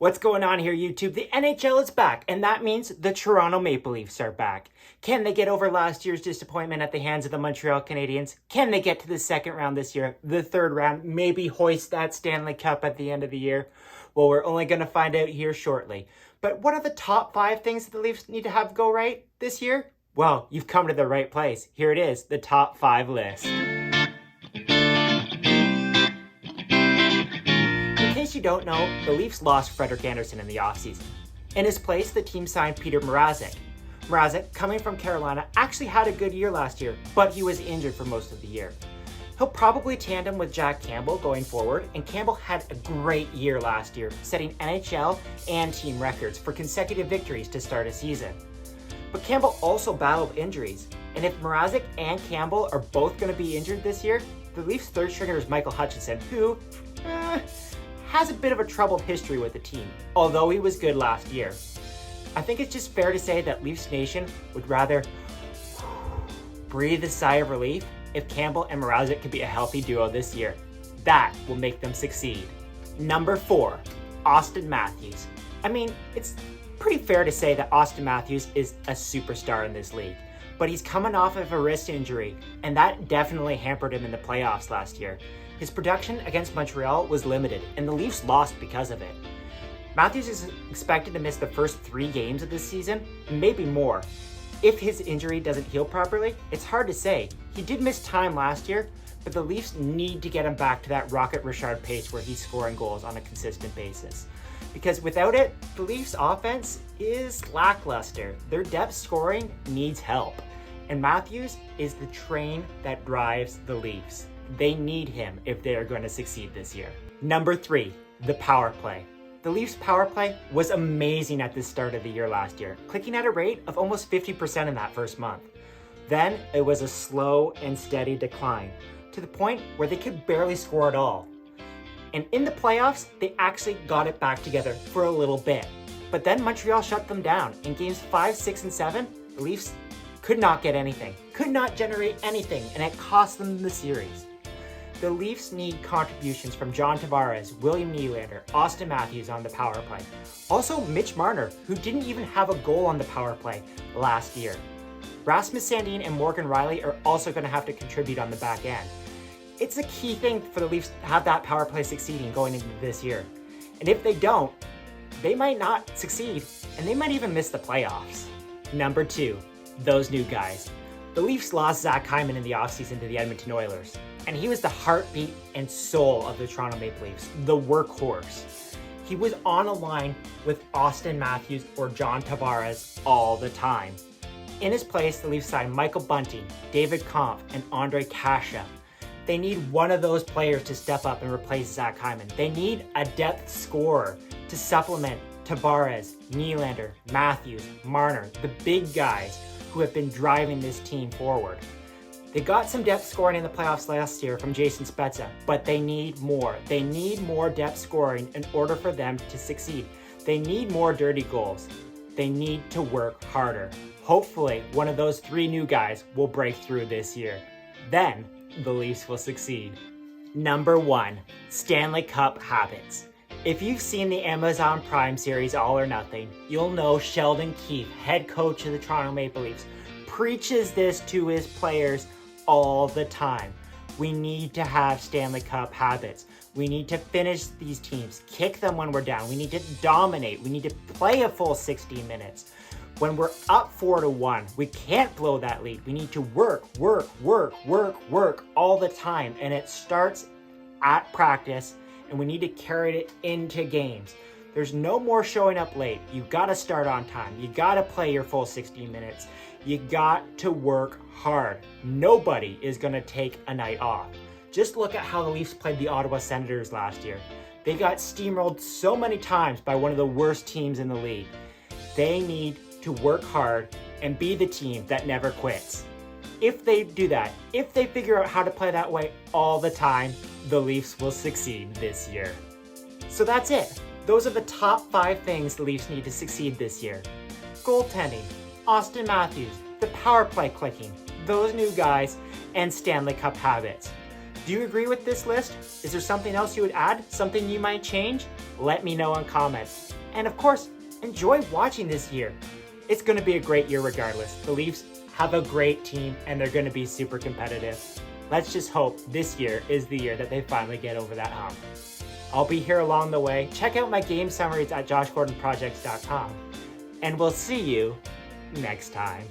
What's going on here, YouTube? The NHL is back, and that means the Toronto Maple Leafs are back. Can they get over last year's disappointment at the hands of the Montreal Canadiens? Can they get to the second round this year, the third round, maybe hoist that Stanley Cup at the end of the year? Well, we're only going to find out here shortly. But what are the top 5 things that the Leafs need to have go right this year? Well, you've come to the right place. Here it is, the top 5 list. In case you don't know, the Leafs lost Frederik Andersen in the offseason. In his place, the team signed Peter Mrazek. Mrazek, coming from Carolina, actually had a good year last year, but he was injured for most of the year. He'll probably tandem with Jack Campbell going forward, and Campbell had a great year last year, setting NHL and team records for consecutive victories to start a season. But Campbell also battled injuries, and if Mrazek and Campbell are both going to be injured this year, the Leafs' third stringer is Michael Hutchinson, who has a bit of a troubled history with the team, although he was good last year. I think it's just fair to say that Leafs Nation would rather breathe a sigh of relief if Campbell and Mrazek could be a healthy duo this year. That will make them succeed. Number 4, Auston Matthews. I mean, it's pretty fair to say that Auston Matthews is a superstar in this league, but he's coming off of a wrist injury, and that definitely hampered him in the playoffs last year. His production against Montreal was limited, and the Leafs lost because of it. Matthews is expected to miss the first 3 games of this season, and maybe more. If his injury doesn't heal properly, it's hard to say. He did miss time last year, but the Leafs need to get him back to that Rocket Richard pace where he's scoring goals on a consistent basis. Because without it, the Leafs offense is lackluster. Their depth scoring needs help. And Matthews is the train that drives the Leafs. They need him if they are going to succeed this year. Number 3, the power play. The Leafs' power play was amazing at the start of the year last year, clicking at a rate of almost 50% in that first month. Then it was a slow and steady decline, to the point where they could barely score at all. And in the playoffs, they actually got it back together for a little bit. But then Montreal shut them down. In games 5, 6, and 7, the Leafs could not get anything, could not generate anything, and it cost them the series. The Leafs need contributions from John Tavares, William Nylander, Auston Matthews on the power play. Also Mitch Marner, who didn't even have a goal on the power play last year. Rasmus Sandin and Morgan Rielly are also going to have to contribute on the back end. It's a key thing for the Leafs to have that power play succeeding going into this year. And if they don't, they might not succeed, and they might even miss the playoffs. Number 2, those new guys. The Leafs lost Zach Hyman in the offseason to the Edmonton Oilers, and he was the heartbeat and soul of the Toronto Maple Leafs, the workhorse. He was on a line with Auston Matthews or John Tavares all the time. In his place, the Leafs signed Michael Bunting, David Kampf, and Ondrej Kase. They need one of those players to step up and replace Zach Hyman. They need a depth scorer to supplement Tavares, Nylander, Matthews, Marner, the big guys who have been driving this team forward. They got some depth scoring in the playoffs last year from Jason Spezza, but they need more. They need more depth scoring in order for them to succeed. They need more dirty goals. They need to work harder. Hopefully, one of those 3 new guys will break through this year. Then, the Leafs will succeed. Number 1, Stanley Cup Habits. If you've seen the Amazon Prime series All or Nothing, you'll know Sheldon Keefe, head coach of the Toronto Maple Leafs, preaches this to his players all the time. We need to have Stanley Cup habits. We need to finish these teams, kick them when we're down. We need to dominate. We need to play a full 60 minutes. When we're up 4-1, we can't blow that lead. We need to work all the time. And it starts at practice, and we need to carry it into games. There's no more showing up late. You gotta start on time. You gotta play your full 60 minutes. You got to work hard. Nobody is gonna take a night off. Just look at how the Leafs played the Ottawa Senators last year. They got steamrolled so many times by one of the worst teams in the league. They need to work hard and be the team that never quits. If they do that, if they figure out how to play that way all the time, the Leafs will succeed this year. So that's it. Those are the top 5 things the Leafs need to succeed this year. Goaltending, Auston Matthews, the power play clicking, those new guys, and Stanley Cup habits. Do you agree with this list? Is there something else you would add? Something you might change? Let me know in comments. And of course, enjoy watching this year. It's going to be a great year regardless. The Leafs have a great team and they're going to be super competitive. Let's just hope this year is the year that they finally get over that hump. I'll be here along the way. Check out my game summaries at joshgordonprojects.com. And we'll see you next time.